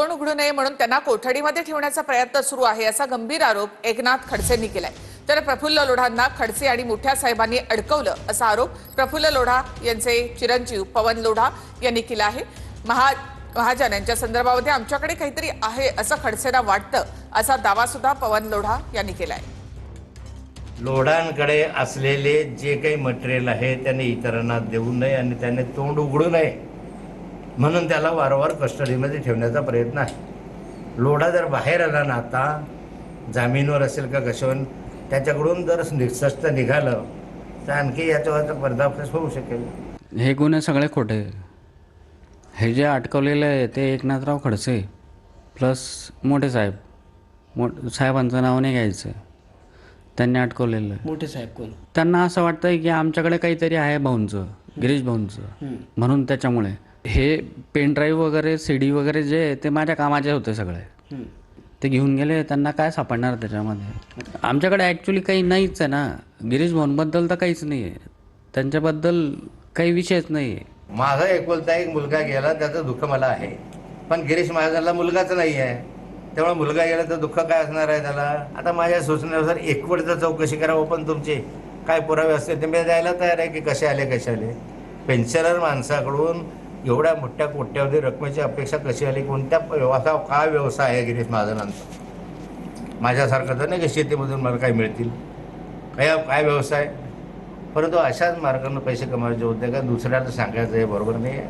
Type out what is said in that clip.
तोंड उघडू नये म्हणून त्यांना कोठडीमध्ये ठेवण्याचा प्रयत्न सुरू आहे असा गंभीर आरोप एकनाथ खडसेंनी केलाय। तर प्रफुल्ल लोढांना खडसे आणि मोठ्या साहेबांनी अडकवलं असा आरोप प्रफुल्ल लोढा यांचे चिरंजीव पवन लोढा यांनी केला आहे। महाजन यांच्या संदर्भामध्ये आमच्याकडे काहीतरी आहे असं खडसेंना वाटतं असा दावा सुद्धा पवन लोढा यांनी केलाय। लोढांकडे असलेले जे काही मटेरियल आहे त्याने इतरांना देऊ नये आणि त्याने तोंड उघडू नये म्हणून त्याला वारंवार कस्टडीमध्ये ठेवण्याचा प्रयत्न आहे। लोढा जर बाहेर आला ना, आता जामीनवर असेल का कशावर, त्याच्याकडून जर निष्कर्ष निघालं तर आणखी याच्यावरचा पर्दाफाश होऊ शकेल। हे गुन्हे सगळे खोटे। हे जे अटकवलेले आहे ते एकनाथराव खडसे प्लस मोठे साहेब, साहेबांचं नाव नाही घ्यायचं, त्यांनी अटकवलेलं आहे। मोठे साहेब कोण? त्यांना असं वाटतं की आमच्याकडे काहीतरी आहे भाऊंचं, गिरीश भाऊंचं, म्हणून त्याच्यामुळे हे पेन ड्राईव्ह वगैरे CD वगैरे जे आहे ते माझ्या कामाचे होते सगळे, ते घेऊन गेले। त्यांना काय सापडणार त्याच्यामध्ये? आमच्याकडे ॲक्च्युली काही नाहीच आहे ना। गिरीश भाऊंबद्दल तर काहीच नाही आहे, त्यांच्याबद्दल काही विषयच नाही आहे। माझा एकुलता एक मुलगा गेला त्याचं दुःख मला आहे, पण गिरीश महाजनला मुलगाच नाही आहे, त्यामुळे मुलगा गेला तर दुःख काय असणार आहे त्याला? आता माझ्या सूचनेनुसार एकवटचं चौकशी करावं, पण तुमचे काय पुरावे असतील ते मी द्यायला तयार आहे की कसे आले। पेन्शनर माणसाकडून एवढ्या मोठ्या कोट्यावधी रकमेची अपेक्षा कशी आली? कोणत्या काय व्यवसाय आहे गिरीश महाजनांचा? माझ्यासारखं तर नाही की शेतीमधून मला काय मिळतील, काय व्यवसाय? परंतु अशाच मार्गाने पैसे कमवायचे होते का दुसऱ्याला सांगायचं हे बरोबर नाही आहे।